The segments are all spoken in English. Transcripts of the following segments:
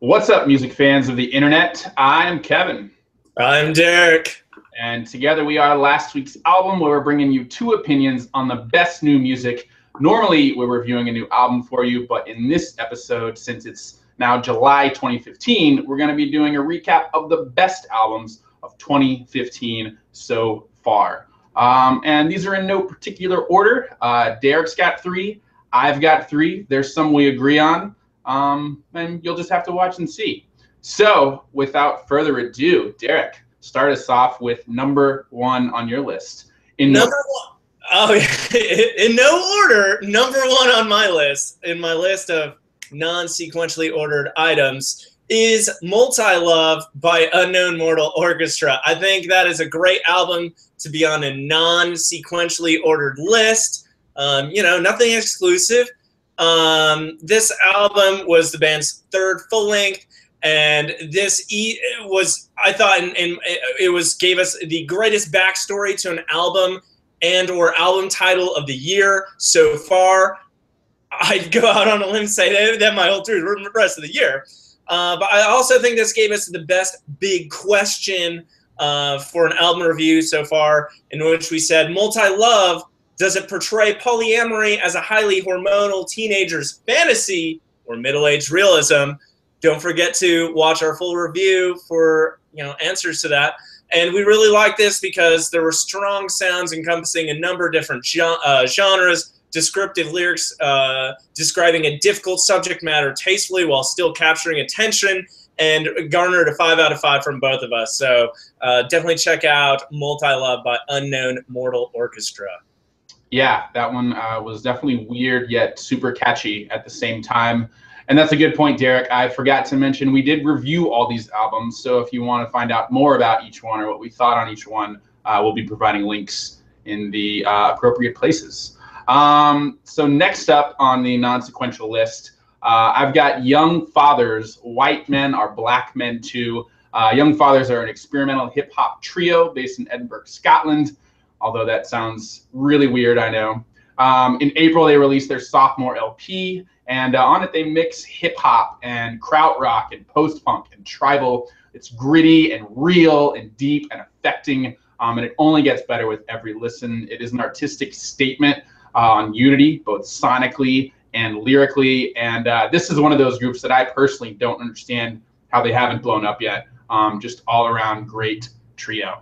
What's up, music fans of the internet? I'm Kevin. I'm Derek. And together we are last week's album, where we're bringing you two opinions on the best new music. Normally, we're reviewing a new album for you, but in this episode, since it's now July 2015, we're going to be doing a recap of the best albums of 2015 so far. And these are in no particular order. Derek's got three. I've got three. There's some we agree on. And you'll just have to watch and see. So without further ado, Derek, start us off with number one on your list. Number one. Oh, in no order, number one on my list, in my list of non-sequentially ordered items, is Multi-Love by Unknown Mortal Orchestra. I think that is a great album to be on a non-sequentially ordered list. Nothing exclusive. This album was the band's third full length, and this was, I thought, gave us the greatest backstory to an album and or album title of the year so far. I'd go out on a limb and say that might hold true the rest of the year. But I also think this gave us the best big question for an album review so far, in which we said, Multi-Love, does it portray polyamory as a highly hormonal teenager's fantasy or middle-aged realism? Don't forget to watch our full review for answers to that. And we really liked this because there were strong sounds encompassing a number of different genres, descriptive lyrics describing a difficult subject matter tastefully while still capturing attention, and garnered a 5 out of 5 from both of us. So definitely check out Multi-Love by Unknown Mortal Orchestra. Yeah, that one was definitely weird yet super catchy at the same time. And that's a good point, Derek. I forgot to mention we did review all these albums. So if you want to find out more about each one or what we thought on each one, we'll be providing links in the appropriate places. So next up on the non-sequential list, I've got Young Fathers, White Men Are Black Men Too. Young Fathers are an experimental hip-hop trio based in Edinburgh, Scotland. Although that sounds really weird, I know. In April, they released their sophomore LP, and on it, they mix hip-hop and krautrock and post-punk and tribal. It's gritty and real and deep and affecting, and it only gets better with every listen. It is an artistic statement on unity, both sonically and lyrically, and this is one of those groups that I personally don't understand how they haven't blown up yet. Just all-around great trio.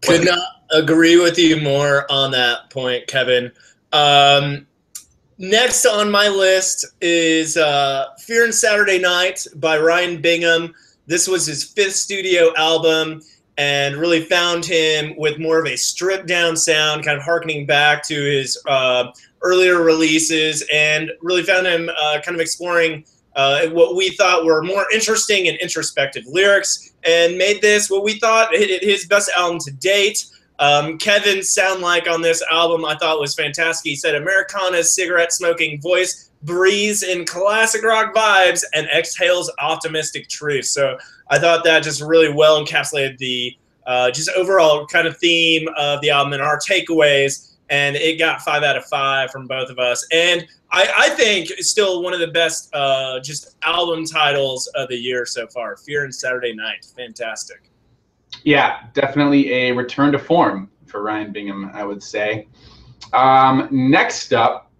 Could not agree with you more on that point, Kevin. Next on my list is Fear and Saturday Night by Ryan Bingham. This was his 5th studio album, and really found him with more of a stripped down sound, kind of harkening back to his earlier releases, and really found him kind of exploring what we thought were more interesting and introspective lyrics, and made this what we thought his best album to date. Kevin's sound like on this album I thought was fantastic. He said Americana's cigarette-smoking voice breathes in classic rock vibes and exhales optimistic truth. So I thought that just really well encapsulated the just overall kind of theme of the album and our takeaways, and it got 5 out of 5 from both of us. And I think it's still one of the best just album titles of the year so far. Fear and Saturday Night, fantastic. Yeah, definitely a return to form for Ryan Bingham, I would say. Next up,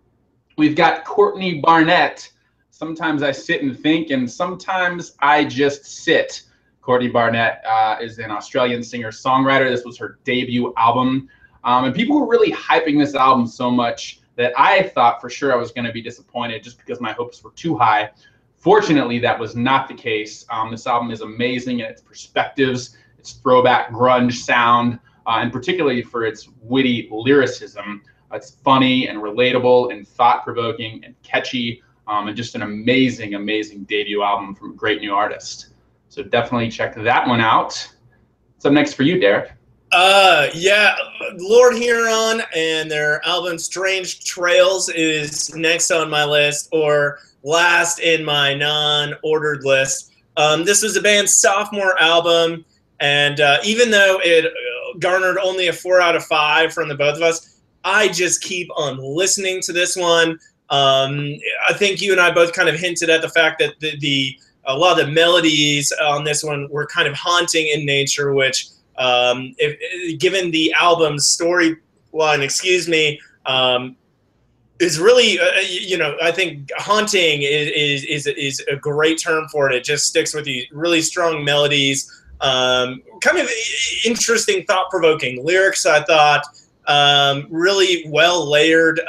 we've got Courtney Barnett. Sometimes I sit and think, and sometimes I just sit. Courtney Barnett is an Australian singer-songwriter. This was her debut album. And people were really hyping this album so much that I thought for sure I was going to be disappointed just because my hopes were too high. Fortunately, that was not the case. This album is amazing in its perspectives, its throwback grunge sound, and particularly for its witty lyricism. It's funny and relatable and thought-provoking and catchy, and just an amazing, amazing debut album from a great new artist. So definitely check that one out. What's up next for you, Derek? Yeah, Lord Huron and their album Strange Trails is next on my list, or last in my non-ordered list. This was the band's sophomore album, and even though it garnered only a 4 out of 5 from the both of us, I just keep on listening to this one. I think you and I both kind of hinted at the fact that a lot of the melodies on this one were kind of haunting in nature, which, given the album's storyline, is really, I think haunting is a great term for it. It just sticks with you. Really strong melodies, kind of interesting, thought-provoking lyrics, I thought. Really well layered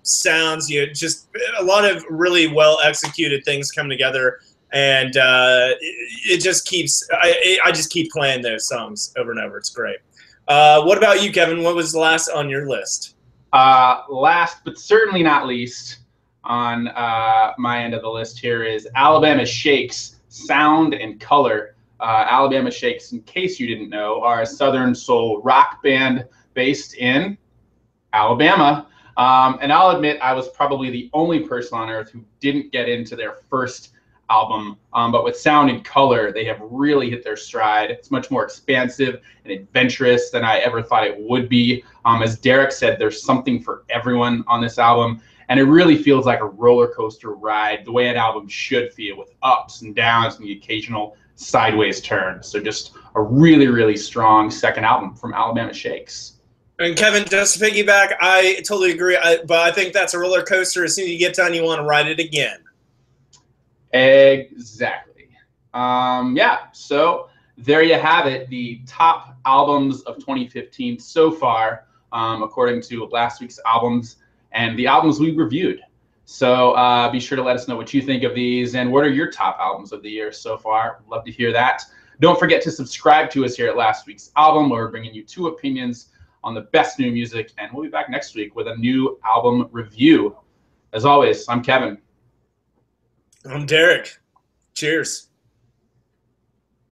sounds. Just a lot of really well executed things come together, and it just keeps. I just keep playing those songs over and over. It's great. What about you, Kevin? What was last on your list? Last but certainly not least on my end of the list here is Alabama Shakes Sound and Color. Alabama Shakes, in case you didn't know, are a Southern soul rock band based in Alabama. And I'll admit I was probably the only person on earth who didn't get into their first album. But with Sound and Color, they have really hit their stride. It's much more expansive and adventurous than I ever thought it would be. As Derek said, there's something for everyone on this album. And it really feels like a roller coaster ride, the way an album should feel, with ups and downs and the occasional sideways turn. So just a really, really strong second album from Alabama Shakes. And Kevin, just to piggyback, I totally agree. But I think that's a roller coaster. As soon as you get done, you want to ride it again. Exactly. Yeah, so there you have it. The top albums of 2015 so far, according to last week's albums and the albums we reviewed. So be sure to let us know what you think of these and what are your top albums of the year so far. Love to hear that. Don't forget to subscribe to us here at Last Week's Album, where we're bringing you 2 opinions on the best new music, and we'll be back next week with a new album review. As always, I'm Kevin. I'm Derek. Cheers.